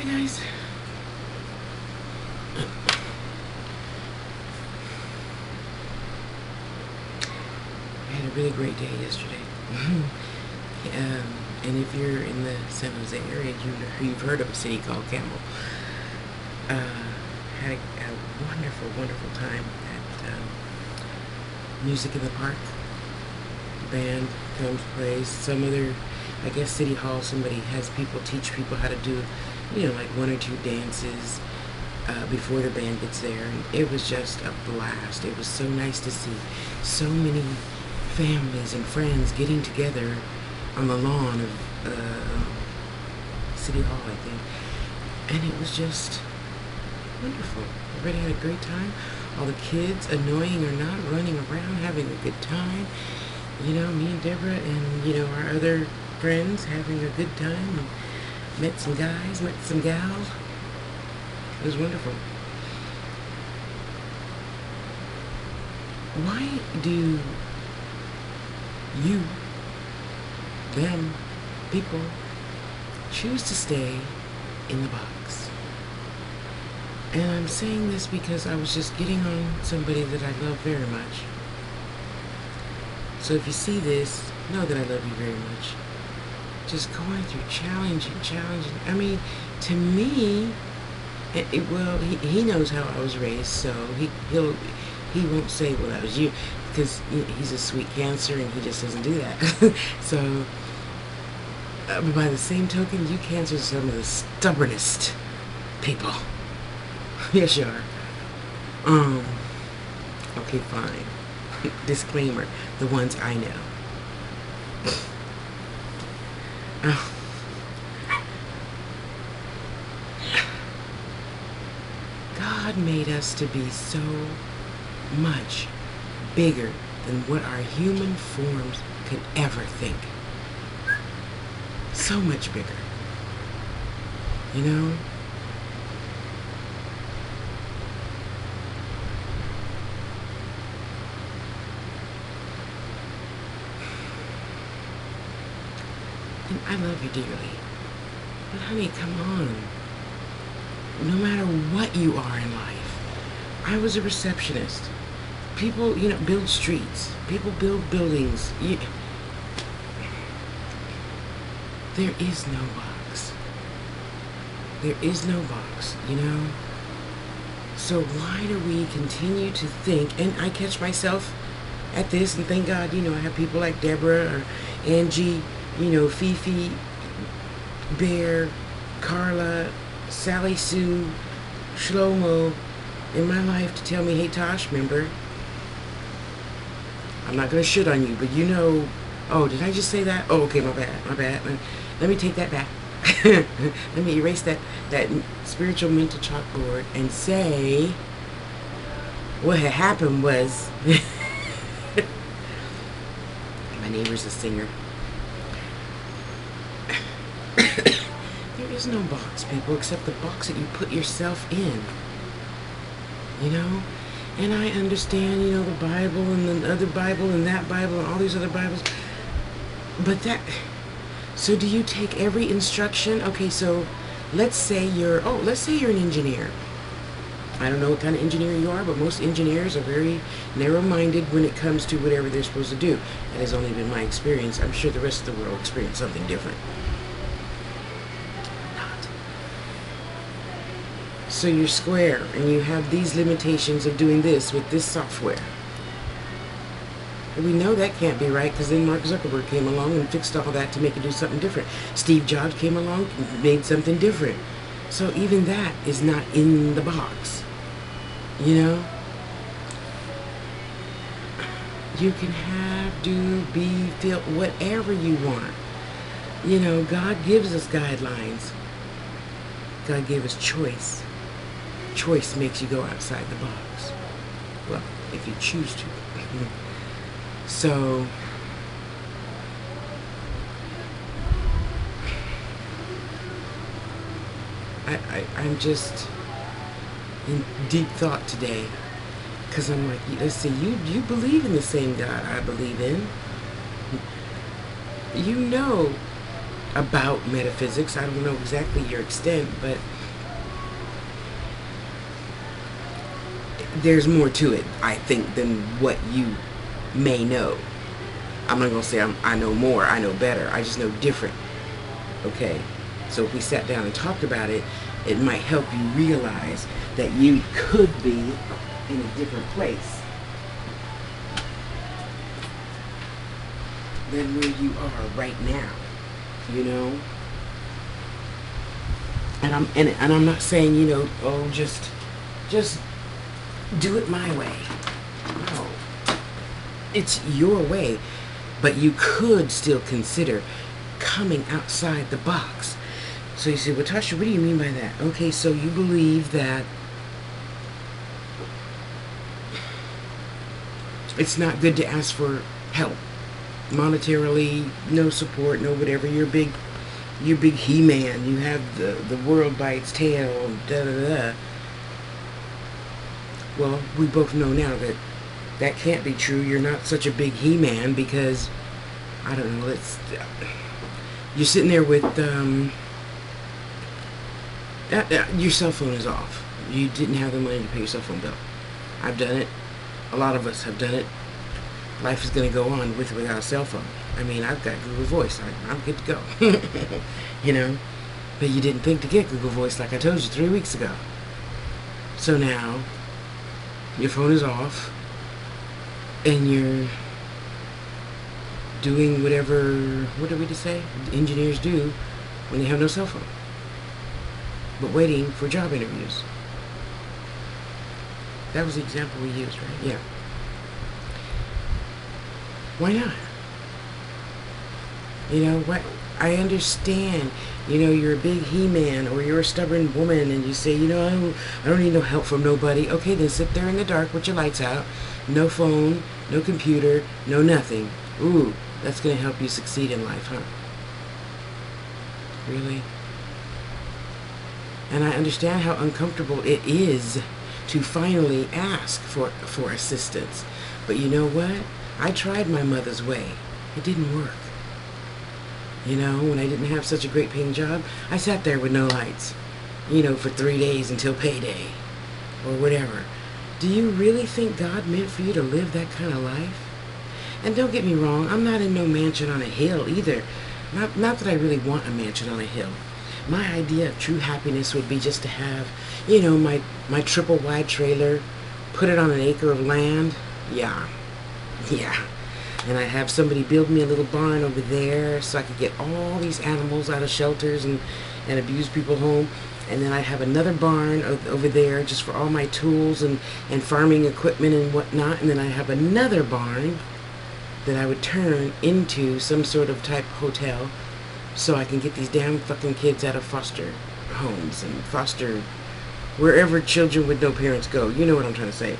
Hi guys. I had a really great day yesterday. And if you're in the San Jose area, you've heard of a city called Campbell. Had a wonderful, wonderful time at Music in the Park. The band comes, plays. Some other, I guess, City Hall, somebody has people teach people how to do, like one or two dances before the band gets there. And it was just a blast. It was so nice to see so many families and friends getting together on the lawn of City Hall, I think. And it was just wonderful. Everybody had a great time. All the kids, annoying or not, running around having a good time. Me and Deborah and, our other friends having a good time. And met some guys, met some gals. It was wonderful. Why do you, them, people, choose to stay in the box? And I'm saying this because I was just getting on somebody that I love very much. So if you see this, know that I love you very much. Just going through challenging. I mean, to me, he knows how I was raised, so he won't say, well, that was you, because he's a sweet Cancer and he just doesn't do that. So, but by the same token, you Cancers are some of the stubbornest people. Yes, you are. Okay, fine. Disclaimer, the ones I know. God made us to be so much bigger than what our human forms could ever think. So much bigger. And I love you dearly. But honey, come on. No matter what you are in life. I was a receptionist. People, build streets. People build buildings. There is no box. There is no box, So why do we continue to think, and I catch myself at this, and thank God, I have people like Deborah or Angie, Fifi, Bear, Carla, Sally Sue, Shlomo in my life to tell me, hey Tosh, remember, I'm not going to shit on you, but oh, did I just say that? Oh, okay, my bad. Let me take that back. Let me erase that spiritual mental chalkboard and say, what had happened was, my neighbor's a singer. There is no box, people, except the box that you put yourself in. And I understand, the Bible and the other Bible and that Bible and all these other Bibles. But so do you take every instruction? Okay, so let's say you're an engineer. I don't know what kind of engineer you are, but most engineers are very narrow-minded when it comes to whatever they're supposed to do. That has only been my experience. I'm sure the rest of the world experienced something different. So you're square, and you have these limitations of doing this with this software. And we know that can't be right, because then Mark Zuckerberg came along and fixed all that to make it do something different. Steve Jobs came along and made something different. So even that is not in the box. You can have, do, be, feel, whatever you want. God gives us guidelines. God gave us choice. Choice makes you go outside the box. Well, if you choose to. So, I'm just in deep thought today. Because I'm like, let's see, you believe in the same God I believe in. about metaphysics. I don't know exactly your extent, but there's more to it, I think, than what you may know. I'm not going to say I know more, I know better. I just know different. Okay? So if we sat down and talked about it, it might help you realize that you could be in a different place than where you are right now. You know? And I'm not saying, you know, oh, just do it my way. No. It's your way. But you could still consider coming outside the box. So you say, well, Tasha, what do you mean by that? Okay, so you believe that it's not good to ask for help. Monetarily, no support, no whatever. You're big He-Man. You have the world by its tail, da da da. Well, we both know now that that can't be true. You're not such a big He-Man because, I don't know, you're sitting there with, your cell phone is off. You didn't have the money to pay your cell phone bill. I've done it. A lot of us have done it. Life is going to go on with or without a cell phone. I mean, I've got Google Voice. I'm good to go. You know? But you didn't think to get Google Voice like I told you 3 weeks ago. So now, your phone is off, and you're doing whatever, what did we just say? Engineers do when they have no cell phone. But waiting for job interviews. That was the example we used, right? Yeah. Why not? You know what? I understand. You know, you're a big He-Man or you're a stubborn woman and you say, you know, I don't need no help from nobody. Okay, then sit there in the dark with your lights out. No phone, no computer, no nothing. Ooh, that's going to help you succeed in life, huh? Really? And I understand how uncomfortable it is to finally ask for assistance. But you know what? I tried my mother's way. It didn't work. You know, when I didn't have such a great paying job, I sat there with no lights, you know, for 3 days until payday or whatever. Do you really think God meant for you to live that kind of life? And don't get me wrong, I'm not in no mansion on a hill either. Not that I really want a mansion on a hill. My idea of true happiness would be just to have, you know, my triple wide trailer, put it on an acre of land. Yeah. And I have somebody build me a little barn over there so I could get all these animals out of shelters and abused people home. And then I have another barn over there just for all my tools and farming equipment and whatnot. And then I have another barn that I would turn into some sort of type hotel so I can get these damn fucking kids out of foster homes and foster wherever children with no parents go. You know what I'm trying to say.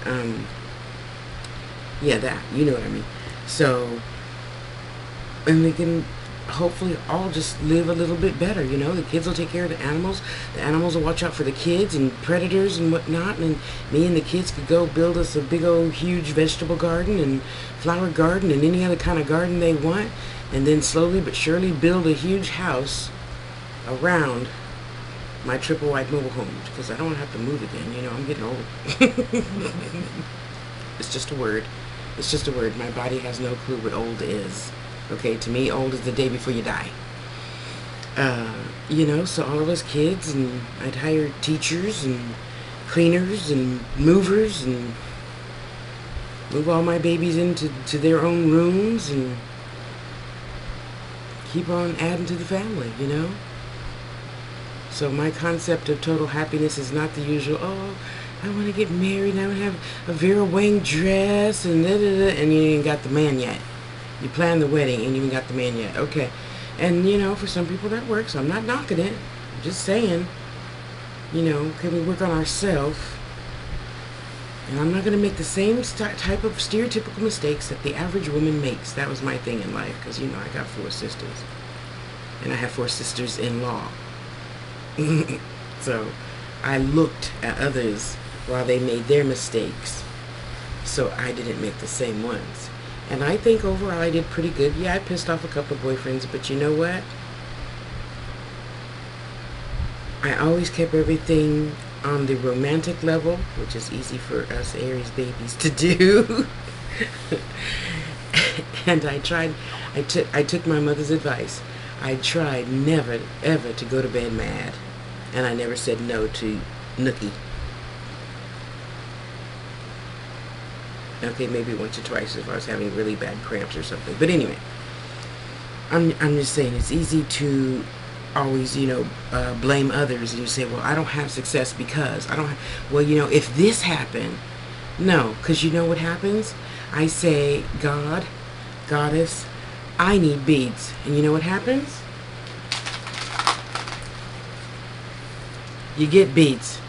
Yeah, that. You know what I mean. So, and we can hopefully all just live a little bit better, you know. The kids will take care of the animals will watch out for the kids and predators and whatnot, and me and the kids could go build us a big old huge vegetable garden and flower garden and any other kind of garden they want, and then slowly but surely build a huge house around my triple wide mobile home, because I don't want to have to move again, you know. I'm getting old. It's just a word. It's just a word. My body has no clue what old is. Okay, to me, old is the day before you die. You know, so all of us kids, and I'd hire teachers and cleaners and movers and move all my babies into their own rooms and keep on adding to the family, you know. So my concept of total happiness is not the usual, oh, I want to get married and I want to have a Vera Wang dress and da-da-da, and you ain't got the man yet. You plan the wedding and you ain't got the man yet. Okay. And, you know, for some people that works. I'm not knocking it. I'm just saying, you know, can we work on ourselves? And I'm not going to make the same type of stereotypical mistakes that the average woman makes. That was my thing in life, because, you know, I got 4 sisters. And I have 4 sisters-in-law. So I looked at others while they made their mistakes, so I didn't make the same ones. And I think overall I did pretty good. Yeah, I pissed off a couple of boyfriends, but you know what? I always kept everything on the romantic level, which is easy for us Aries babies to do. And I took my mother's advice. I tried never ever to go to bed mad, and I never said no to nookie. Okay, maybe once or twice if I was having really bad cramps or something. But anyway, I'm just saying it's easy to always, blame others, and you say, well, I don't have success because I don't have, well, if this happened. No, because you know what happens? I say, God, Goddess, I need beads. And you know what happens? You get beads.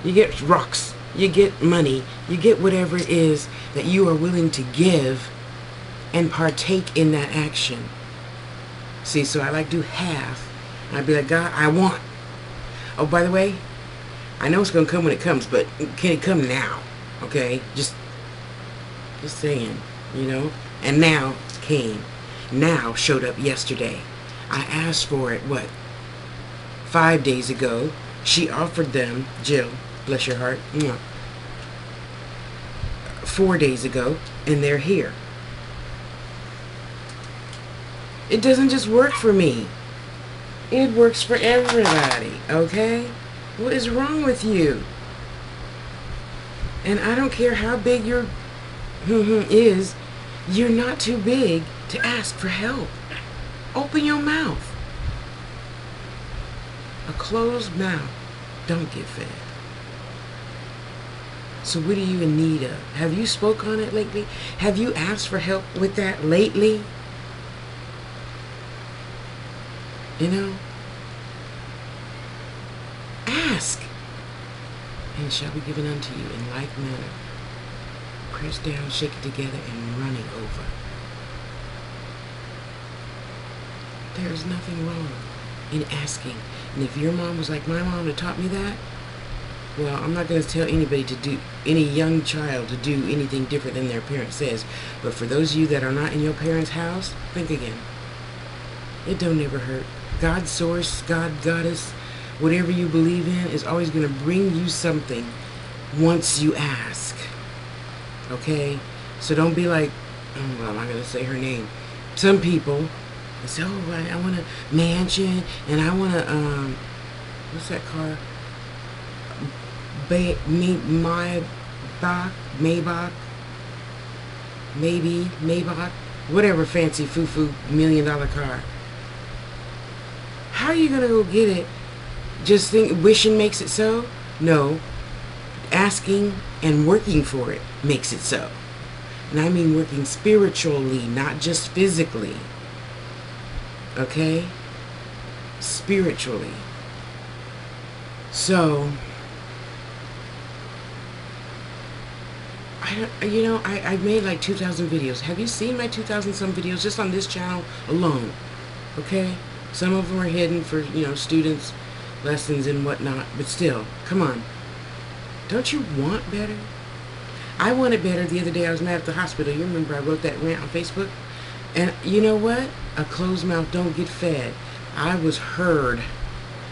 You get rocks. You get money. You get whatever it is that you are willing to give and partake in that action. See, so I like do half. And I'd be like, God, I want. Oh, by the way, I know it's going to come when it comes, but can it come now? Okay? Just saying, And now came. Now showed up yesterday. I asked for it, 5 days ago. She offered them, Jill, bless your heart, 4 days ago, and they're here. It doesn't just work for me. It works for everybody, okay? What is wrong with you? And I don't care how big your is, you're not too big to ask for help. Open your mouth. A closed mouth don't get fed. So what are you in need of? Have you spoke on it lately? Have you asked for help with that lately? Ask, and it shall be given unto you in like manner. Press down, shake it together, and running over. There is nothing wrong in asking. And if your mom was like my mom that taught me that, well, I'm not going to tell anybody to do, any young child to do anything different than their parent says. But for those of you that are not in your parents' house, think again. It don't ever hurt. God's source, God, Goddess, whatever you believe in is always going to bring you something once you ask. Okay? So don't be like, oh, well, I'm not going to say her name. Some people, they say, oh, I want a mansion, and I want a, what's that car? Maybach, whatever fancy foo-foo $1 million car. How are you going to go get it? Just think wishing makes it so? No. Asking and working for it makes it so. And I mean working spiritually, not just physically. Okay? Spiritually. So, I've made like 2,000 videos. Have you seen my 2,000 some videos just on this channel alone? Okay? Some of them are hidden for, students, lessons and whatnot. But still, come on. Don't you want better? I wanted better the other day. I was mad at the hospital. You remember I wrote that rant on Facebook? And you know what? A closed mouth don't get fed. I was heard.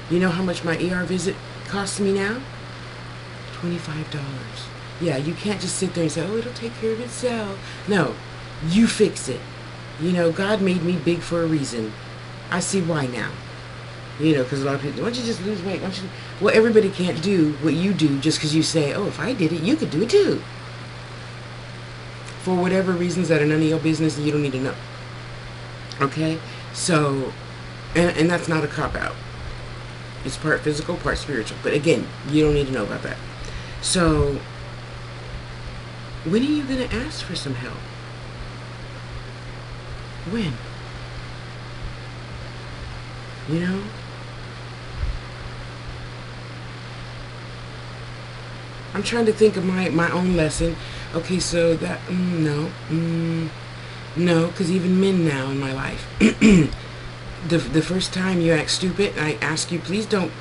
You know how much my ER visit costs me now? $25. Yeah, you can't just sit there and say, oh, it'll take care of itself. No, you fix it. God made me big for a reason. I see why now. Because a lot of people, why don't you just lose weight? Well, everybody can't do what you do just because you say, oh, if I did it, you could do it too. For whatever reasons that are none of your business and you don't need to know. Okay? So, and that's not a cop-out. It's part physical, part spiritual. But again, you don't need to know about that. So, when are you going to ask for some help? When? I'm trying to think of my own lesson. Okay, so that, no, because even men now in my life, the first time you act stupid, I ask you, please don't,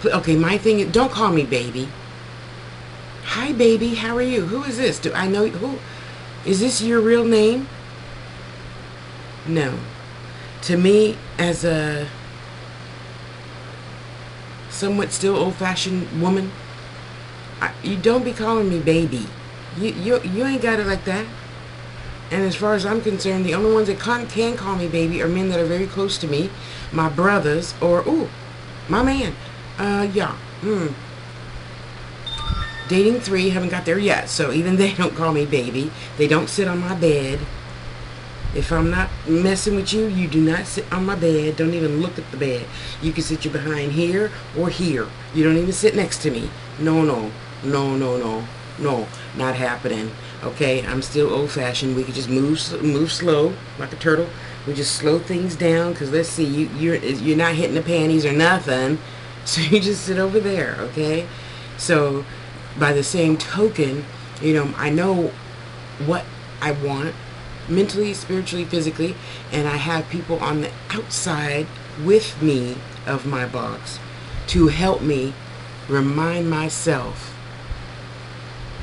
okay, my thing is, don't call me baby. Hi, baby, how are you? Who is this? Do I know, who, is this your real name? No. To me, as a somewhat still old-fashioned woman, you don't be calling me baby. You ain't got it like that. And as far as I'm concerned, the only ones that can call me baby are men that are very close to me, my brothers, or my man. Yeah. Dating 3, haven't got there yet, so even they don't call me baby. They don't sit on my bed. If I'm not messing with you, you do not sit on my bed. Don't even look at the bed. You can sit your behind here or here. You don't even sit next to me. No, no, no, no, no, no, not happening. Okay, I'm still old-fashioned. We could just move slow like a turtle. We just slow things down, because let's see, you're not hitting the panties or nothing, so you just sit over there. Okay, so by the same token, I know what I want mentally, spiritually, physically, and I have people on the outside with me of my box to help me remind myself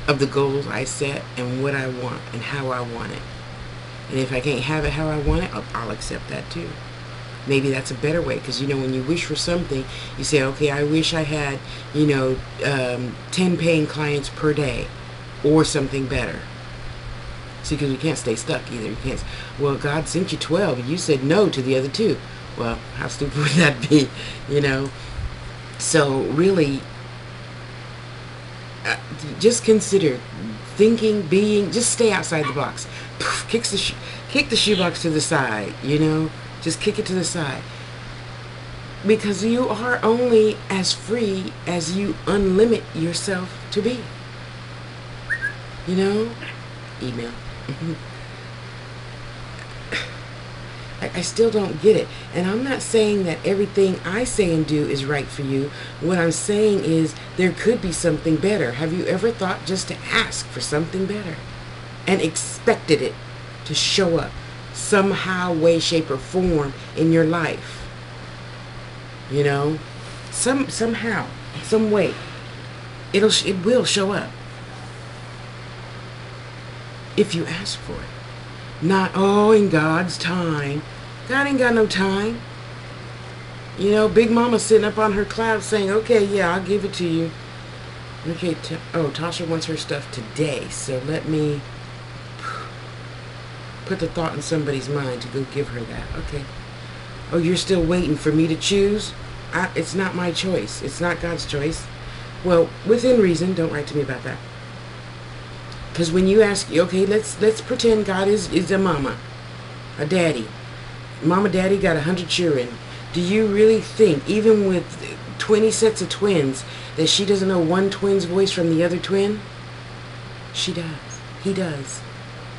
of the goals I set and what I want and how I want it. And if I can't have it how I want it, I'll accept that too. Maybe that's a better way, because when you wish for something, you say, okay, I wish I had 10 paying clients per day or something better. See, because we can't stay stuck either. You can't. Well, God sent you 12 and you said no to the other 2. Well, how stupid would that be? So really, just consider thinking, being, just stay outside the box. Kick the shoebox to the side, just kick it to the side, because you are only as free as you unlimit yourself to be. Email. I still don't get it. And I'm not saying that everything I say and do is right for you. What I'm saying is there could be something better. Have you ever thought just to ask for something better and expected it to show up somehow, way, shape, or form in your life? Somehow, some way, it will show up if you ask for it. Not, in God's time. God ain't got no time. Big Mama sitting up on her cloud saying, okay, yeah, I'll give it to you. Okay, Tasha wants her stuff today, so let me put the thought in somebody's mind to go give her that. Okay. Oh, you're still waiting for me to choose? It's not my choice. It's not God's choice. Well, within reason, don't write to me about that. Because when you ask, okay, let's pretend God is a mama, a daddy. Mama, daddy got 100 children. Do you really think, even with 20 sets of twins, that she doesn't know one twin's voice from the other twin? She does. He does.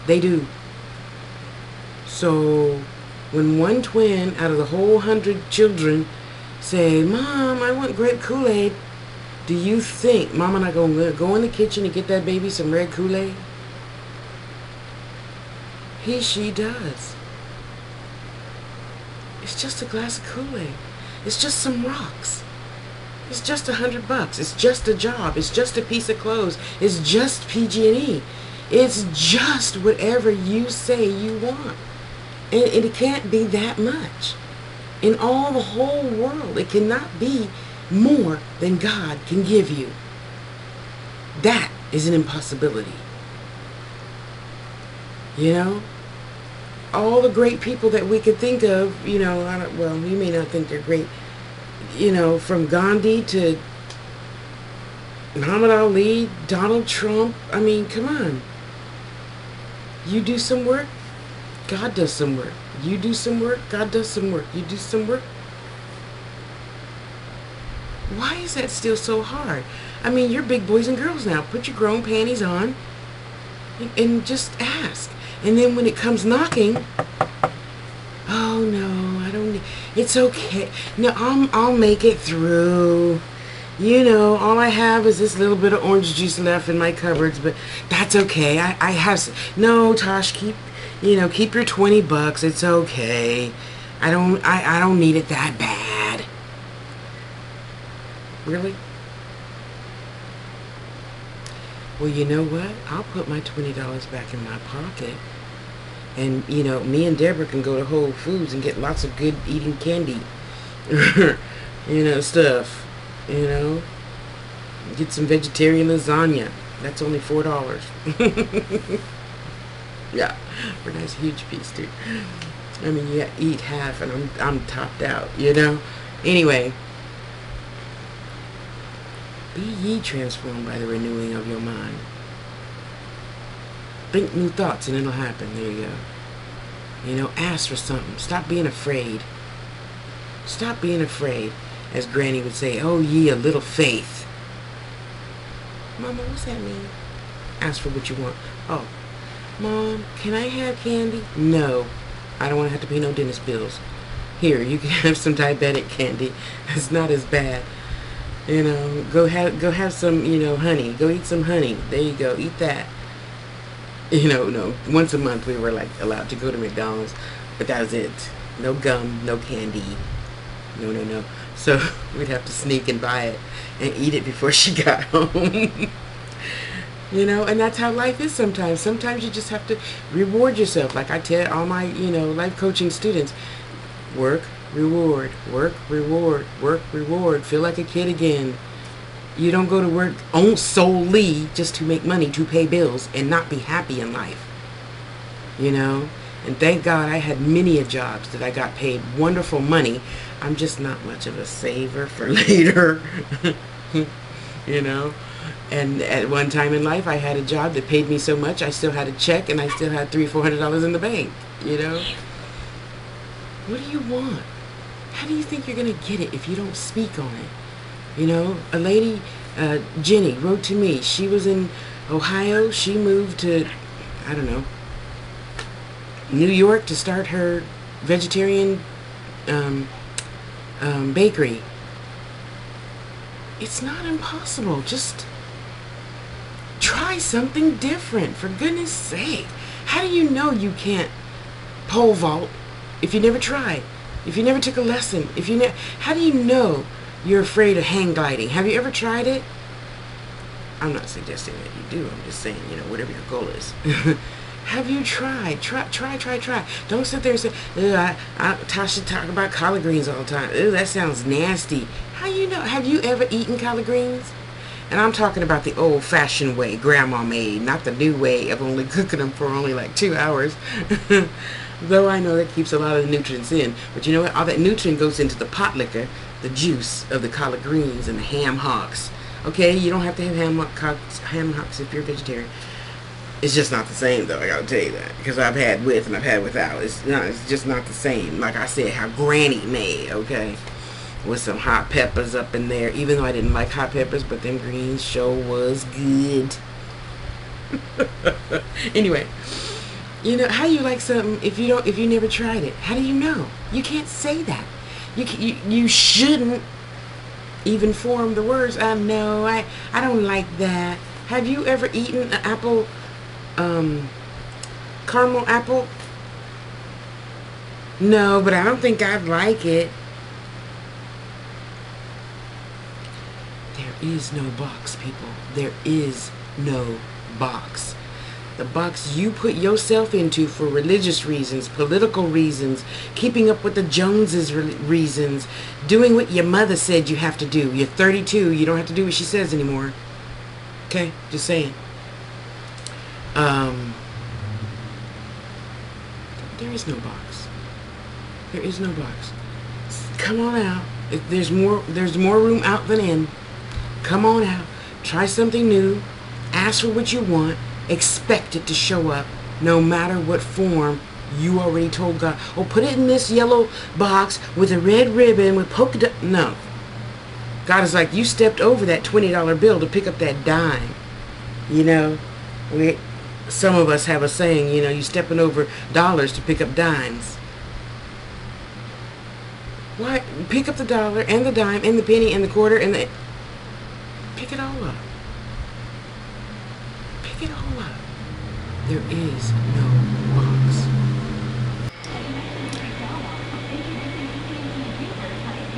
They do. So when one twin out of the whole 100 children say, Mom, I want grape Kool-Aid, do you think Mama not going to go in the kitchen and get that baby some red Kool-Aid? She does. It's just a glass of Kool-Aid. It's just some rocks. It's just $100. It's just a job. It's just a piece of clothes. It's just PG&E. It's just whatever you say you want. And it can't be that much. In all the whole world, it cannot be more than God can give you. That is an impossibility. All the great people that we could think of, you may not think they're great, from Gandhi to Muhammad Ali, Donald Trump. I mean, come on. You do some work, God does some work. You do some work, God does some work. You do some work. Why is that still so hard? I mean, you're big boys and girls now. Put your grown panties on and just ask. And then when it comes knocking, oh no, I don't need, it's okay. No, I'll make it through. All I have is this little bit of orange juice left in my cupboards, but that's okay. I have, no, Tosh, keep your $20. It's okay. I don't need it that bad. Really? Well, you know what? I'll put my $20 back in my pocket. And, me and Deborah can go to Whole Foods and get lots of good eating candy. Stuff. You know, get some vegetarian lasagna. That's only $4. Yeah, for a nice huge piece, too. I mean, you eat half, and I'm topped out. You know. Anyway, be ye transformed by the renewing of your mind. Think new thoughts, and it'll happen. There you go. You know, ask for something. Stop being afraid. Stop being afraid. As Granny would say, oh, ye a little faith. Mama, what's that mean? Ask for what you want. Oh, Mom, can I have candy? No, I don't want to have to pay no dentist bills. Here, you can have some diabetic candy. It's not as bad. You know, go have some, you know, honey. Go eat some honey. There you go. Eat that. You know, no. Once a month we were like allowed to go to McDonald's, but that was it. No gum, no candy. No. So we'd have to sneak and buy it and eat it before she got home. You know, and that's how life is sometimes. Sometimes you just have to reward yourself. Like I tell all my, you know, life coaching students, work, reward, work, reward, work, reward. Feel like a kid again. You don't go to work solely just to make money, to pay bills, and not be happy in life. You know? And thank God I had many a jobs that I got paid wonderful money. I'm just not much of a saver for later. You know? And at one time in life, I had a job that paid me so much, I still had a check, and I still had $300-400 in the bank. You know? What do you want? How do you think you're going to get it if you don't speak on it? You know, a lady, Jenny, wrote to me. She was in Ohio. She moved to, I don't know, New York to start her vegetarian bakery. It's not impossible. Just try something different, for goodness sake. How do you know you can't pole vault if you never tried? If you never took a lesson? How do you know you're afraid of hang gliding? Have you ever tried it? I'm not suggesting that you do. I'm just saying, you know, whatever your goal is. Have you tried? Try. Don't sit there and say, Tasha talk about collard greens all the time. Ew, that sounds nasty. How you know? Have you ever eaten collard greens? And I'm talking about the old-fashioned way Grandma made, not the new way of only cooking them for only like 2 hours. Though I know that keeps a lot of the nutrients in. But you know what? All that nutrient goes into the pot liquor, the juice of the collard greens and the ham hocks. Okay, you don't have to have ham hocks if you're a vegetarian. It's just not the same, though. I gotta tell you that, because I've had with and I've had without. It's just not the same. Like I said, how Granny made, okay, with some hot peppers up in there. Even though I didn't like hot peppers, but them greens sure was good. Anyway, you know how you like something if you never tried it? How do you know? You can't say that. You shouldn't even form the words. I don't like that. Have you ever eaten an apple? Caramel apple? No, but I don't think I'd like it. There is no box, people. There is no box. The box you put yourself into for religious reasons, political reasons, keeping up with the Joneses reasons, doing what your mother said you have to do. You're 32. You don't have to do what she says anymore. Okay? Just saying. There is no box. There is no box. Come on out. There's more room out than in. Come on out. Try something new. Ask for what you want. Expect it to show up, no matter what form you already told God. Oh, put it in this yellow box with a red ribbon with polka dot. No. God is like, you stepped over that $20 bill to pick up that dime. You know, some of us have a saying, you know, you stepping over dollars to pick up dimes. Why? Pick up the dollar and the dime and the penny and the quarter and the... Pick it all up. Pick it all up. There is no box.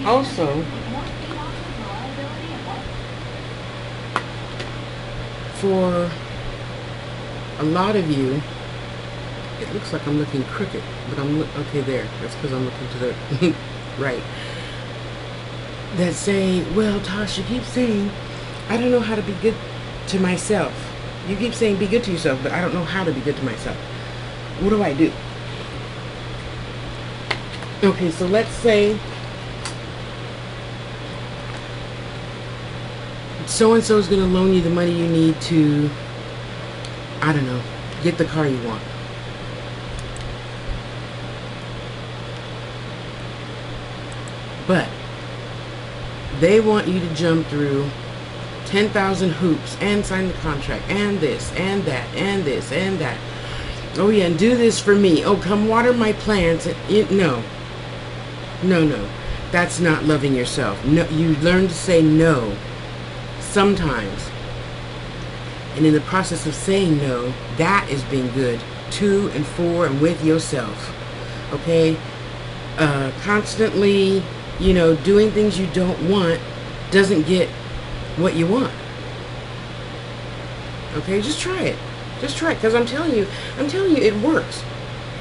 Also, for a lot of you, it looks like I'm looking crooked, but okay, there. That's because I'm looking to the right. that say, well, Tosh, you keep saying, I don't know how to be good to myself. You keep saying be good to yourself, but I don't know how to be good to myself. What do I do? Okay, so let's say so-and-so is going to loan you the money you need to, I don't know, get the car you want. But they want you to jump through 10,000 hoops and sign the contract and this and that and this and that. Oh yeah, and do this for me. Oh, come water my plants. No. No. That's not loving yourself. No, you learn to say no sometimes. And in the process of saying no, that is being good to and for and with yourself. Okay? Constantly, doing things you don't want doesn't get what you want. Okay? Just try it. Just try it, because I'm telling you, it works.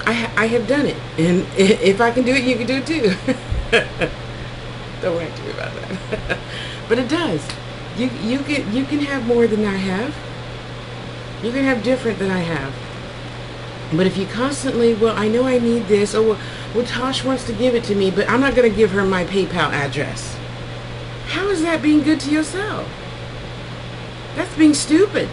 I have done it, and if I can do it, you can do it too. Don't write to me about that. But it does. You can have more than I have. You can have different than I have. But if you constantly, well, I know I need this, or well, Tosh wants to give it to me, but I'm not going to give her my PayPal address. How is that being good to yourself? That's being stupid.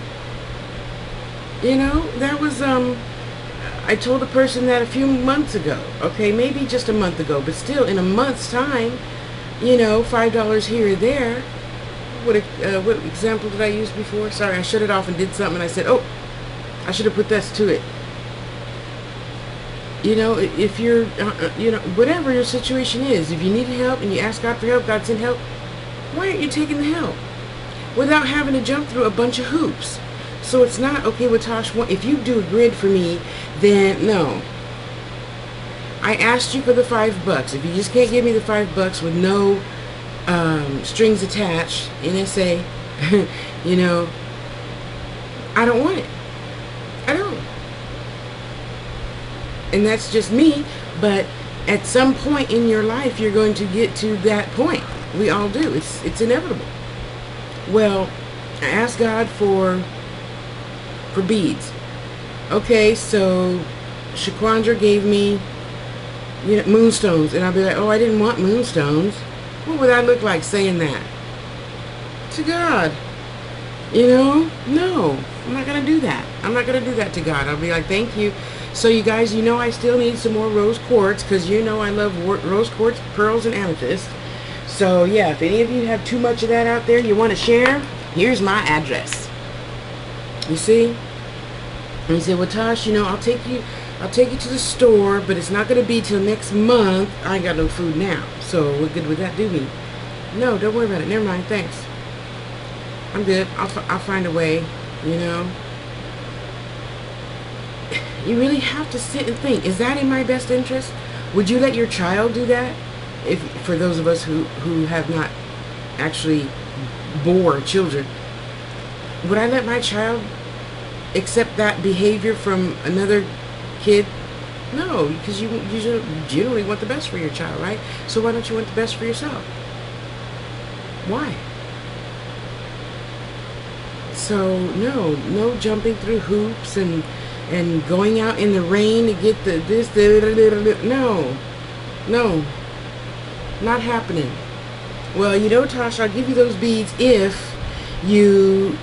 That was, I told a person that a few months ago, okay, maybe just a month ago, but still in a month's time, $5 here or there. What example did I use before? Sorry, I shut it off and did something and I said, oh, I should have put this to it. If you're, whatever your situation is, if you need help and you ask God for help, God send help, why aren't you taking the help? Without having to jump through a bunch of hoops. So it's not, okay, well, Tosh, if you do a grid for me, then no. I asked you for the $5. If you just can't give me the $5 with no strings attached, NSA, I don't want it. I don't. And that's just me, but at some point in your life, you're going to get to that point. We all do. It's inevitable. Well, I asked God for beads. Okay, so Shaquandra gave me, moonstones, and I'll be like, oh, I didn't want moonstones. What would I look like saying that to God? No, I'm not gonna do that. I'm not gonna do that to God. I'll be like, thank you. So you guys, I still need some more rose quartz, because I love rose quartz, pearls, and amethyst. So yeah, if any of you have too much of that out there you want to share, here's my address. You see? And he said, well, Tosh, I'll take you to the store, but it's not going to be till next month. I ain't got no food now. So what good would that do me? No, don't worry about it. Never mind. Thanks. I'm good. I'll find a way, You really have to sit and think, is that in my best interest? Would you let your child do that? If for those of us who have not actually bore children, would I let my child accept that behavior from another kid? No, because you generally want the best for your child, right? So why don't you want the best for yourself? Why? So no jumping through hoops and going out in the rain to get no, not happening. Well, Tosh, I'll give you those beads if you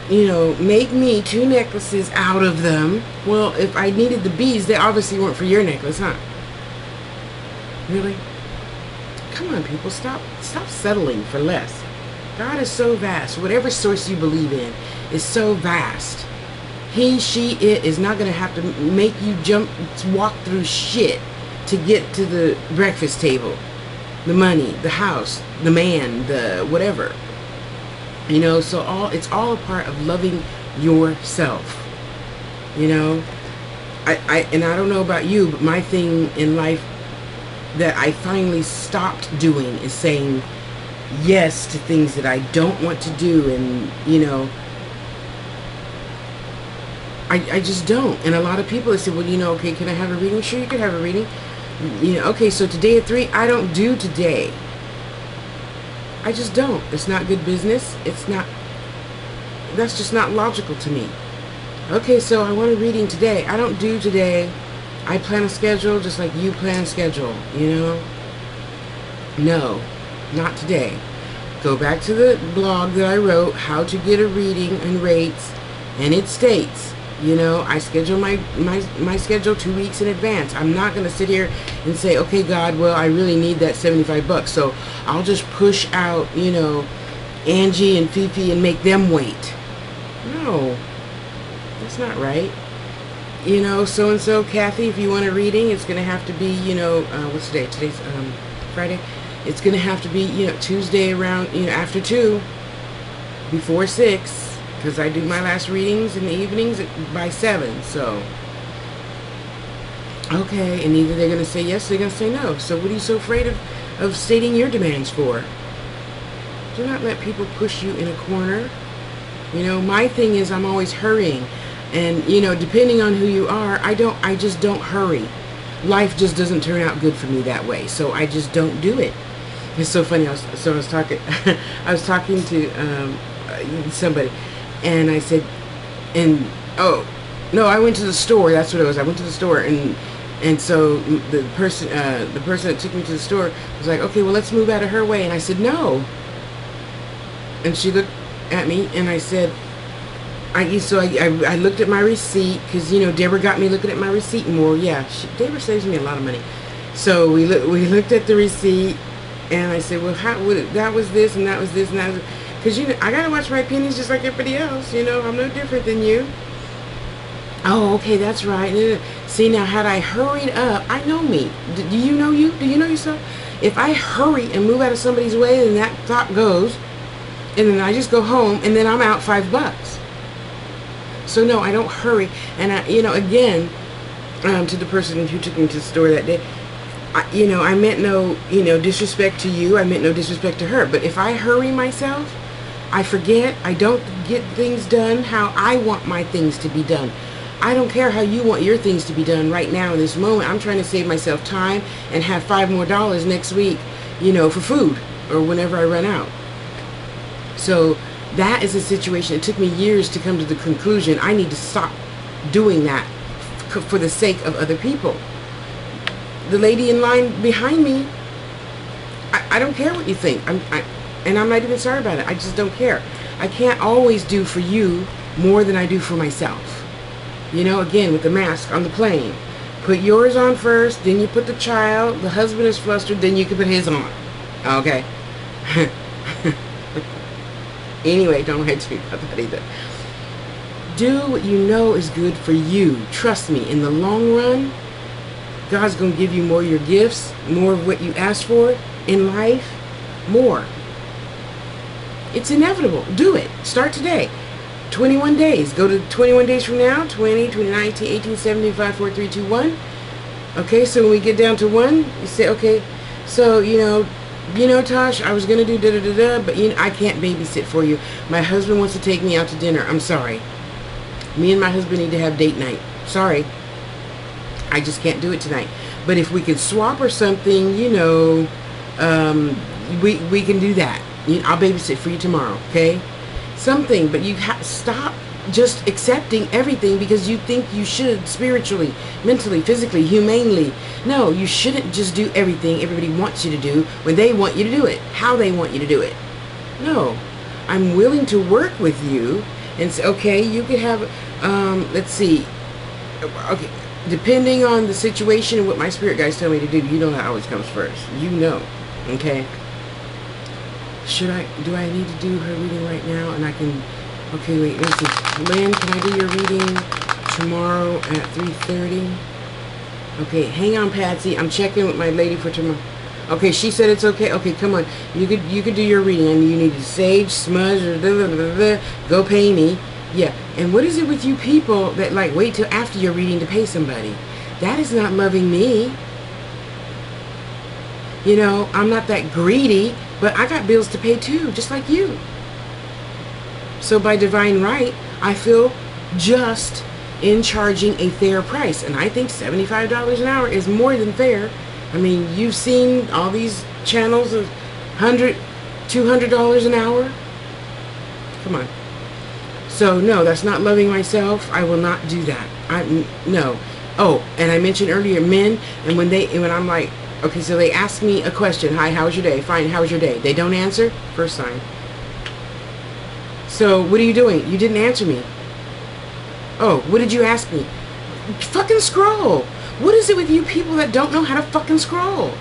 make me 2 necklaces out of them. Well, if I needed the beads, they obviously weren't for your necklace, huh? Really? Come on, people, stop settling for less. God is so vast. Whatever source you believe in is so vast. He, she, it is not going to have to make you walk through shit to get to the breakfast table. The money, the house, the man, the whatever. So it's all a part of loving yourself. I don't know about you, but my thing in life that I finally stopped doing is saying yes to things that I don't want to do, and I just don't. And a lot of people, they say, well, okay, can I have a reading? Sure, you can have a reading. Okay, so today at 3, I don't do today. I just don't. It's not good business. It's not, that's just not logical to me. Okay, so I want a reading today. I don't do today. I plan a schedule just like you plan a schedule, you know? No, not today. Go back to the blog that I wrote, How to Get a Reading and Rates, and it states, you know, I schedule my schedule 2 weeks in advance. I'm not going to sit here and say, okay, God, well, I really need that $75, so I'll just push out, you know, Angie and Fifi and make them wait. No, that's not right. You know, so-and-so, Kathy, if you want a reading, it's going to have to be, you know, what's today? Today's Friday. It's going to have to be, you know, Tuesday around, you know, after 2, before 6, because I do my last readings in the evenings by 7, so. Okay, and either they're going to say yes, or they're going to say no. So what are you so afraid of stating your demands for? Do not let people push you in a corner. You know, my thing is I'm always hurrying. And, you know, depending on who you are, I just don't hurry. Life just doesn't turn out good for me that way. So I just don't do it. It's so funny. I was talking to somebody, and I said, oh, no, I went to the store. That's what it was. I went to the store, and so the person that took me to the store was like, okay, well, let's move out of her way. And I said, no. And she looked at me, and I said, I looked at my receipt, because, you know, Deborah got me looking at my receipt more. Yeah, Deborah saves me a lot of money. So we looked at the receipt, and I said, well, that was this, and that was this, and that was, because, you know, I got to watch my pennies just like everybody else. You know, I'm no different than you. Oh, okay, that's right. See, now, had I hurried up, I know me. Do you know you? Do you know yourself? If I hurry and move out of somebody's way, then that thought goes, and then I just go home, and then I'm out $5. So no, I don't hurry. And I, you know, again, to the person who took me to the store that day, you know, I meant no, you know, disrespect to you. I meant no disrespect to her. But if I hurry myself, I forget. I don't get things done how I want my things to be done. I don't care how you want your things to be done right now in this moment. I'm trying to save myself time and have $5 more next week, you know, for food or whenever I run out. So that is a situation. It took me years to come to the conclusion I need to stop doing that for the sake of other people. The lady in line behind me, I don't care what you think. And I'm not even sorry about it. I just don't care. I can't always do for you more than I do for myself. You know, again, with the mask on the plane. Put yours on first, then you put the child. The husband is flustered, then you can put his on. Okay? Anyway, don't worry too about that either. Do what you know is good for you. Trust me, in the long run, God's going to give you more of your gifts, more of what you ask for in life, more. It's inevitable. Do it. Start today. 21 days. Go to 21 days from now. 20, 2019, 18, 75, 4, 3, 2, 1. Okay, so when we get down to 1, you say, okay, so, you know, Tosh, I was going to do da-da-da-da, but, you know, I can't babysit for you. My husband wants to take me out to dinner. I'm sorry. Me and my husband need to have date night. Sorry. I just can't do it tonight. But if we could swap or something, you know, we can do that. I'll babysit for you tomorrow, okay? Something, but you stop just accepting everything because you think you should spiritually, mentally, physically, humanely. No, you shouldn't just do everything everybody wants you to do when they want you to do it, how they want you to do it. No, I'm willing to work with you and say, okay, you could have, let's see, okay, depending on the situation and what my spirit guides tell me to do, you know that always comes first. You know, okay? Do I need to do her reading right now? And I can, okay, wait, let's see. Lynn, can I do your reading tomorrow at 3:30? Okay, hang on, Patsy. I'm checking with my lady for tomorrow. Okay, she said it's okay. Okay, come on. You could do your reading. I mean, you need to sage, smudge, or blah, blah, blah, blah. Go pay me. Yeah. And what is it with you people that like wait till after your reading to pay somebody? That is not loving me. You know, I'm not that greedy, but I got bills to pay too, just like you. So by divine right, I feel just in charging a fair price. And I think $75 an hour is more than fair. I mean, you've seen all these channels of 100, $200 an hour? Come on. So no, that's not loving myself. I will not do that. No. Oh, and I mentioned earlier men, and when I'm like, okay, so they ask me a question. Hi, how was your day? Fine, how was your day? They don't answer. First sign. So what are you doing? You didn't answer me. Oh, what did you ask me? Fucking scroll. What is it with you people that don't know how to fucking scroll?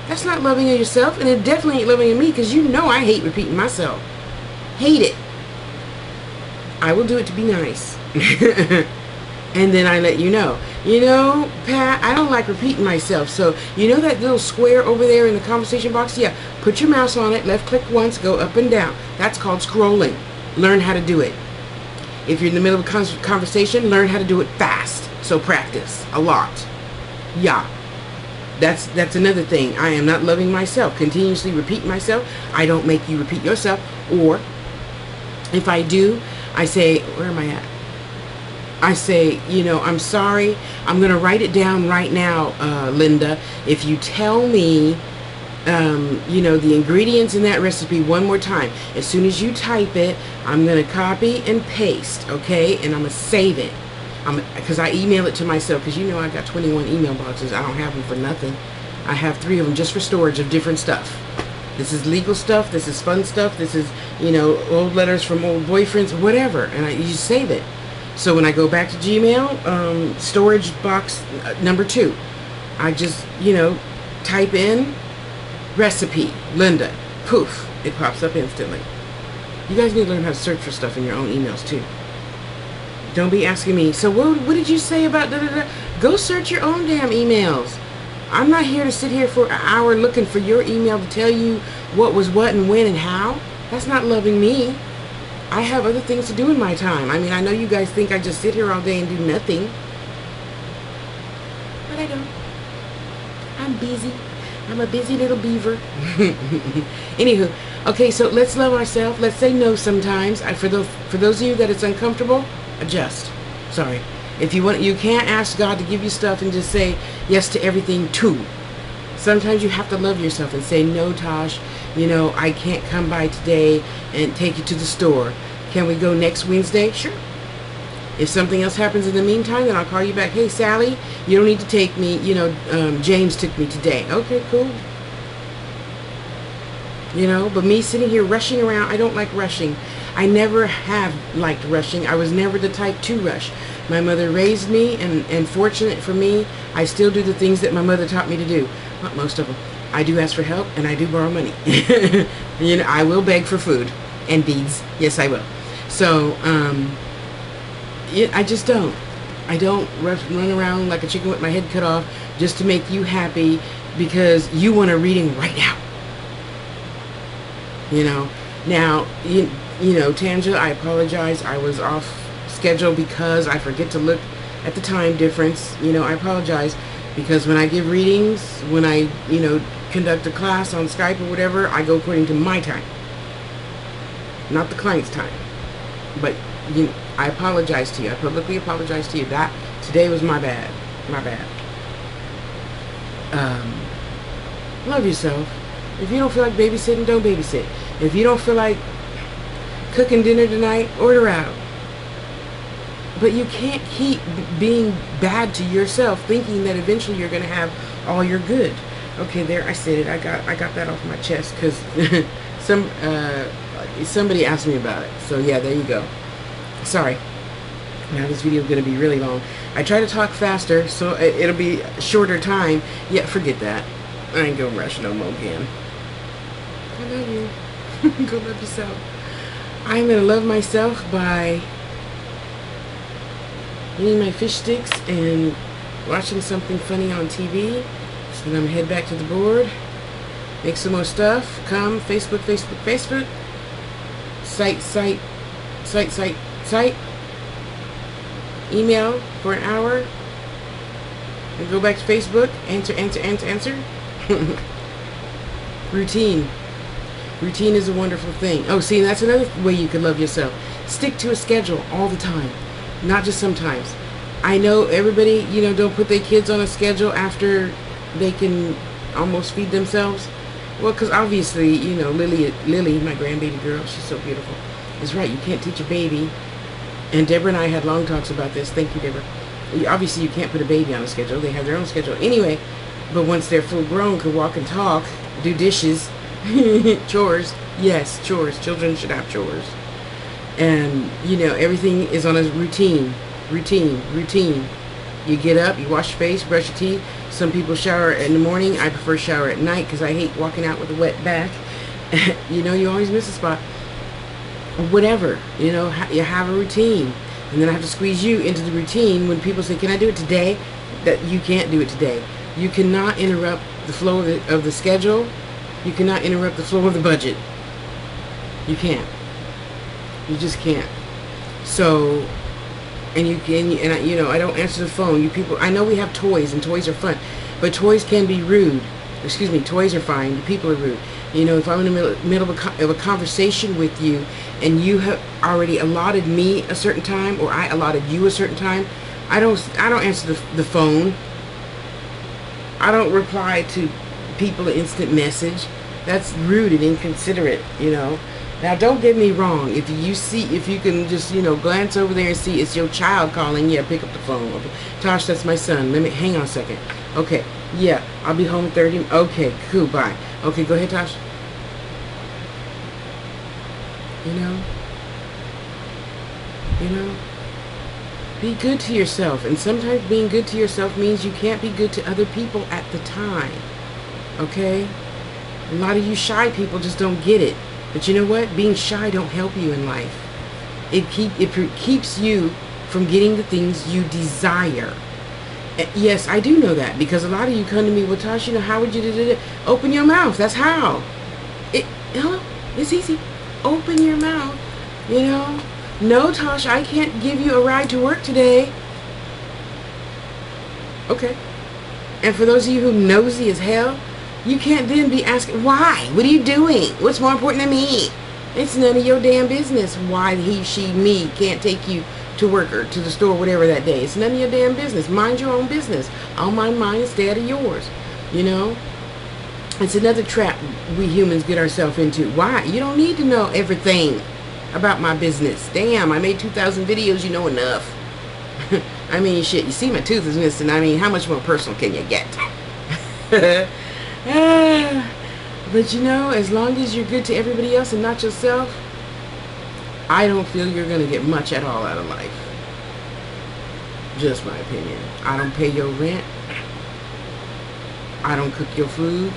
That's not loving of yourself, and it definitely ain't loving of me, because you know I hate repeating myself. Hate it. I will do it to be nice. And then I let you know. You know, Pat, I don't like repeating myself. So, you know that little square over there in the conversation box? Yeah, put your mouse on it, left click once, go up and down. That's called scrolling. Learn how to do it. If you're in the middle of a conversation, learn how to do it fast. So practice a lot. Yeah. That's another thing. I am not loving myself. Continuously repeat myself. I don't make you repeat yourself. Or if I do, I say, where am I at? I say, you know, I'm sorry. I'm going to write it down right now, Linda. If you tell me, you know, the ingredients in that recipe one more time, as soon as you type it, I'm going to copy and paste, okay? And I'm going to save it. Because I email it to myself, because you know I got 21 email boxes. I don't have them for nothing. I have 3 of them just for storage of different stuff. This is legal stuff. This is fun stuff. This is, you know, old letters from old boyfriends, whatever. And you just save it. So when I go back to Gmail, storage box number 2, I just, you know, type in recipe, Linda. Poof, it pops up instantly. You guys need to learn how to search for stuff in your own emails too. Don't be asking me, so what did you say about da-da-da? Go search your own damn emails. I'm not here to sit here for an hour looking for your email to tell you what was what and when and how. That's not loving me. I have other things to do in my time. I mean, I know you guys think I just sit here all day and do nothing. But I don't. I'm busy. I'm a busy little beaver. Anywho, okay, so let's love ourselves. Let's say no sometimes. For those of you that it's uncomfortable, adjust. Sorry. If you want, you can't ask God to give you stuff and just say yes to everything too. Sometimes you have to love yourself and say, no, Tosh, you know, I can't come by today and take you to the store. Can we go next Wednesday? Sure. If something else happens in the meantime, then I'll call you back. Hey, Sally, you don't need to take me. You know, James took me today. Okay, cool. You know, but me sitting here rushing around, I don't like rushing. I never have liked rushing. I was never the type to rush. My mother raised me, and fortunate for me, I still do the things that my mother taught me to do. Not most of them. I do ask for help, and I do borrow money. You know, I will beg for food and beads. Yes, I will. So, I just don't. I don't run around like a chicken with my head cut off just to make you happy because you want a reading right now. You know, now, you know, Tanja, I apologize. I was off schedule because I forget to look at the time difference. You know, I apologize because when I give readings, when I, you know, conduct a class on Skype or whatever, I go according to my time, not the client's time. But, you know, I apologize to you. I publicly apologize to you. That today was my bad. My bad. Love yourself. If you don't feel like babysitting, don't babysit. If you don't feel like cooking dinner tonight, order out. But you can't keep being bad to yourself, thinking that eventually you're going to have all your good. Okay, there, I said it. I got that off my chest because somebody asked me about it. So yeah, there you go. Sorry. Now this video is going to be really long. I try to talk faster, so it'll be a shorter time. Yeah, forget that. I ain't gonna rush no more again. I love you. Go love yourself. I'm gonna love myself by eating my fish sticks and watching something funny on TV. So then I'm gonna head back to the board, make some more stuff. Come, Facebook, Facebook, Facebook. Site. Email for an hour. And go back to Facebook. Answer. Routine. Routine is a wonderful thing. Oh, see, that's another way you can love yourself. Stick to a schedule all the time, not just sometimes. I know everybody, you know, don't put their kids on a schedule after they can almost feed themselves. Well, because obviously, Lily, my grandbaby girl, she's so beautiful, is right. You can't teach a baby. And Deborah and I had long talks about this. Thank you, Deborah. Obviously, you can't put a baby on a schedule. They have their own schedule anyway. But once they're full grown, could walk and talk, do dishes, chores. Yes, chores. Children should have chores. And, everything is on a routine. Routine. You get up, you wash your face, brush your teeth. Some people shower in the morning. I prefer shower at night because I hate walking out with a wet back. You always miss a spot. Whatever, you have a routine. And then I have to squeeze you into the routine when people say, can I do it today? That you can't do it today. You cannot interrupt the flow of the schedule. You cannot interrupt the flow of the budget. You can't. You just can't. So, and I don't answer the phone. You people, I know we have toys, and toys are fun, but toys can be rude. Excuse me, toys are fine. People are rude. If I'm in the middle of a conversation with you, and you have already allotted me a certain time, or I allotted you a certain time, I don't answer the phone. I don't reply to people an instant message. That's rude and inconsiderate. Now, don't get me wrong. If you can just, glance over there and see it's your child calling, yeah, pick up the phone. Okay. Tosh, that's my son. Hang on a second. Okay, yeah, I'll be home in 30. Okay, cool, bye. Okay, go ahead, Tosh. Be good to yourself. And sometimes being good to yourself means you can't be good to other people at the time. Okay? A lot of you shy people just don't get it. But you know what? Being shy don't help you in life. It keeps you from getting the things you desire. Yes, I do know that, because a lot of you come to me, well, Tosh, how would you do it? Open your mouth. That's how. It's easy. Open your mouth. No, Tosh, I can't give you a ride to work today. Okay. And for those of you who nosy as hell, you can't then be asking, why? What are you doing? What's more important than me? It's none of your damn business why he, she, me can't take you to work or to the store, whatever that day. It's none of your damn business. Mind your own business. I'll mind mine and stay out of yours. It's another trap we humans get ourselves into. Why? You don't need to know everything about my business. Damn, I made 2,000 videos. You know enough. I mean, shit, you see my tooth is missing. I mean, how much more personal can you get? But as long as you're good to everybody else and not yourself, I don't feel you're going to get much at all out of life. Just my opinion. I don't pay your rent. I don't cook your food.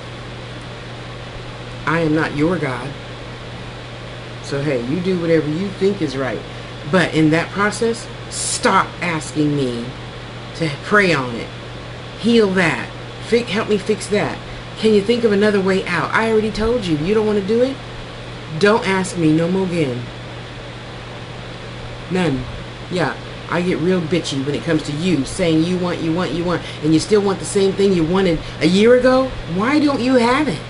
I am not your God. So hey, you do whatever you think is right. But in that process, stop asking me to pray on it. Heal that. Help me fix that. Can you think of another way out? I already told you. You don't want to do it? Don't ask me no more again. None. Yeah, I get real bitchy when it comes to you saying you want, and you still want the same thing you wanted a year ago. Why don't you have it?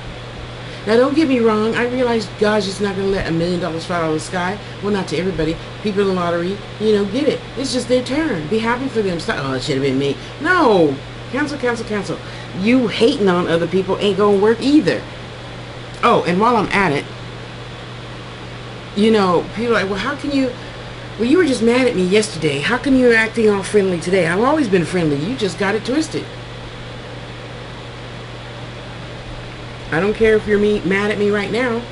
Now, don't get me wrong. I realize God's just not going to let $1 million fall out of the sky. Well, not to everybody. People in the lottery, get it. It's just their turn. Be happy for them. Stop. Oh, it should have been me. No. Cancel. You hating on other people ain't going to work either. Oh, and while I'm at it, people are like, well, how can you... Well, you were just mad at me yesterday. How come you're acting all friendly today? I've always been friendly. You just got it twisted. I don't care if you're mad at me right now.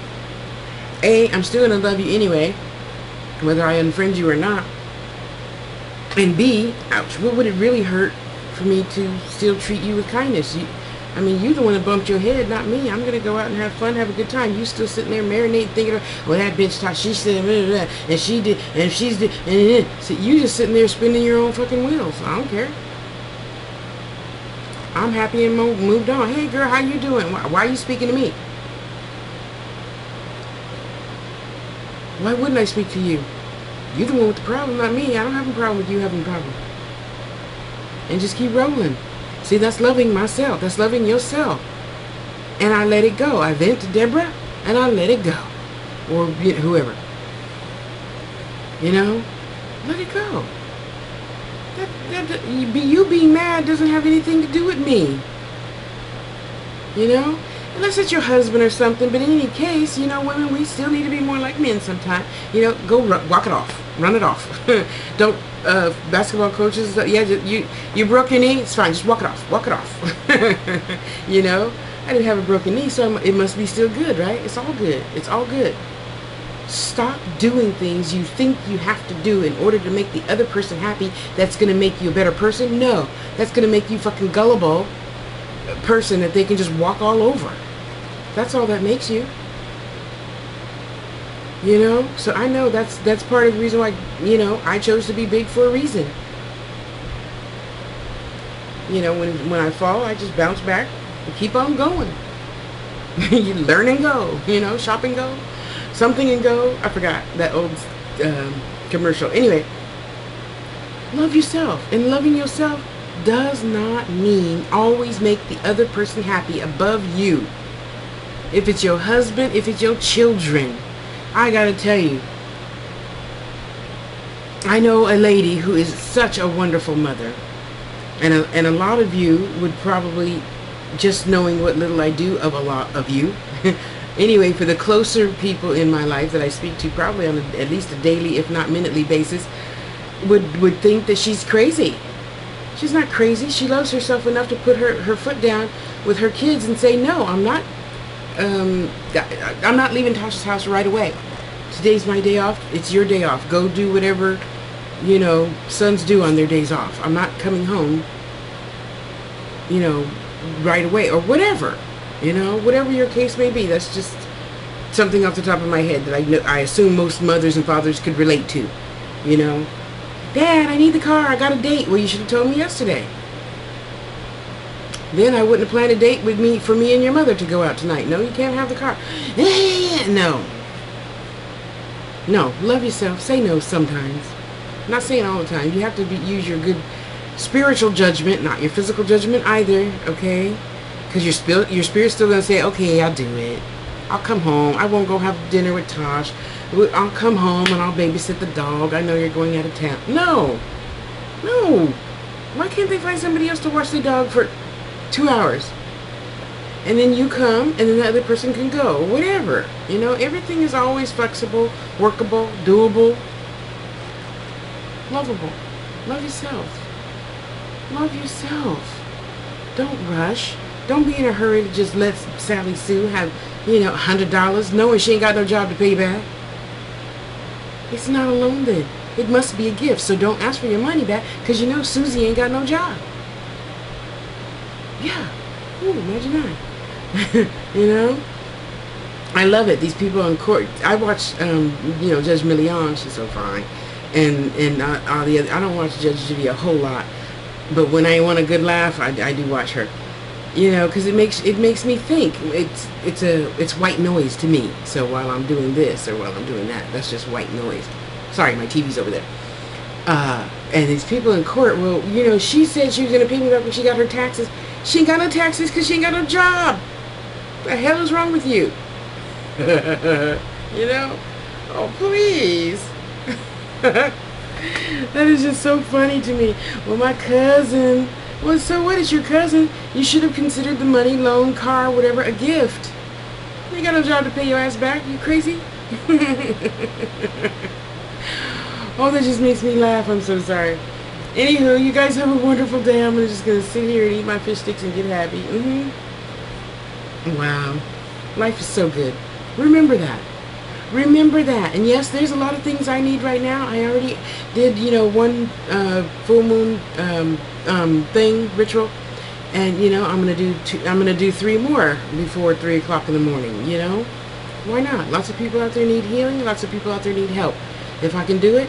A, I'm still going to love you anyway, whether I unfriend you or not. And B, ouch, what would it really hurt for me to still treat you with kindness? You're the one that bumped your head, not me. I'm going to go out and have fun, have a good time. You still sitting there marinating, thinking, well, that bitch thought she said, blah, blah, and she did, and she's did, and so you just sitting there spinning your own fucking wheels. I don't care. I'm happy and moved on. Hey, girl, how you doing? Why are you speaking to me? Why wouldn't I speak to you? You're the one with the problem, not me. I don't have a problem with you having a problem. And just keep rolling. See, that's loving myself. That's loving yourself. And I let it go. I vent to Deborah, and I let it go. Or whoever. Let it go. You being mad doesn't have anything to do with me. unless it's your husband or something. But in any case, you know, women, we still need to be more like men sometimes. You know, go walk it off, run it off. Don't basketball coaches. Yeah, you broke your knee. It's fine. Just walk it off. Walk it off. You know, I didn't have a broken knee, so it must be still good, right? It's all good. It's all good. Stop doing things you think you have to do in order to make the other person happy. That's going to make you a better person. No, that's going to make you fucking gullible person that they can just walk all over. That's all that makes you. You know, so I know that's part of the reason why, you know, I chose to be big for a reason. You know, when I fall, I just bounce back and keep on going. You learn and go, you know, shop and go, something and go. I forgot that old commercial. Anyway, love yourself, and loving yourself does not mean always make the other person happy above you. If it's your husband, if it's your children, I gotta tell you, I know a lady who is such a wonderful mother, and a lot of you would probably, just knowing what little I do of a lot of you, anyway, for the closer people in my life that I speak to, probably on at least a daily, if not minutely basis, would think that she's crazy. She's not crazy. She loves herself enough to put her foot down with her kids and say, no, I'm not leaving Tasha's house right away. Today's my day off. It's your day off. Go do whatever, you know, sons do on their days off. I'm not coming home, you know, right away, or whatever, you know, whatever your case may be. That's just something off the top of my head that I assume most mothers and fathers could relate to, you know. Dad, I need the car. I got a date. Well, you should have told me yesterday. Then I wouldn't have planned a date with for me and your mother to go out tonight. No, you can't have the car. No. No, love yourself. Say no sometimes. I'm not saying all the time. You have to use your good spiritual judgment, not your physical judgment either, okay? Because your spirit's still going to say, okay, I'll do it. I'll come home. I won't go have dinner with Tosh. I'll come home and I'll babysit the dog. I know you're going out of town. No. No. Why can't they find somebody else to watch the dog for 2 hours? And then you come and then the other person can go. Whatever. You know, everything is always flexible, workable, doable, lovable. Love yourself. Love yourself. Don't rush. Don't be in a hurry to just let Sally Sue have, you know, $100 knowing she ain't got no job to pay back. It's not a loan then. It must be a gift. So don't ask for your money back because you know Susie ain't got no job. Yeah. Ooh, imagine that. You know? I love it. These people in court. I watch, you know, Judge Millian. She's so fine. And all the other. I don't watch Judge Judy a whole lot. But when I want a good laugh, I do watch her. You know, because it makes me think. It's white noise to me. So while I'm doing this or while I'm doing that, that's just white noise. Sorry, my TV's over there. And these people in court, well, you know, she said she was going to pay me back when she got her taxes. She ain't got no taxes because she ain't got no job. What the hell is wrong with you? You know? Oh, please. That is just so funny to me. Well, my cousin. Well, so what is your cousin? You should have considered the money, loan, car, whatever, a gift. You ain't got no job to pay your ass back. You crazy? Oh, that just makes me laugh. I'm so sorry. Anywho, you guys have a wonderful day. I'm just going to sit here and eat my fish sticks and get happy. Wow. Life is so good. Remember that. Remember that. And yes, there's a lot of things I need right now. I already did, you know, one full moon ritual. And, you know, I'm going to do 3 more before 3 o'clock in the morning, you know? Why not? Lots of people out there need healing. Lots of people out there need help. If I can do it,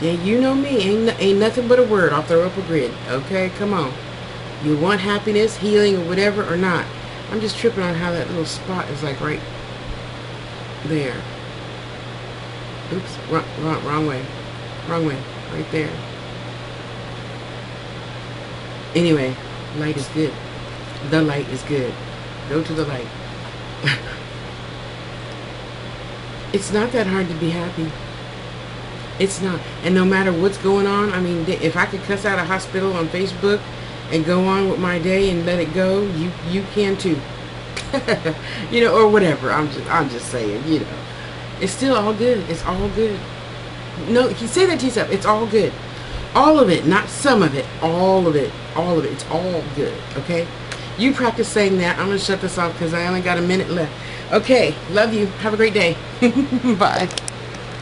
yeah, you know me. Ain't nothing but a word. I'll throw up a grid. Okay, come on. You want happiness, healing, or whatever, or not? I'm just tripping on how that little spot is like right there. Oops, wrong way. Wrong way. Right there. Anyway, light is good. The light is good. Go to the light. It's not that hard to be happy. It's not. And no matter what's going on, I mean, if I could cuss out a hospital on Facebook and go on with my day and let it go, you can too. You know, or whatever. I'm just saying, you know. It's still all good. It's all good. No, you say that to yourself. It's all good. All of it, not some of it. All of it. All of it. It's all good. Okay? You practice saying that. I'm going to shut this off because I only got a minute left. Okay. Love you. Have a great day. Bye.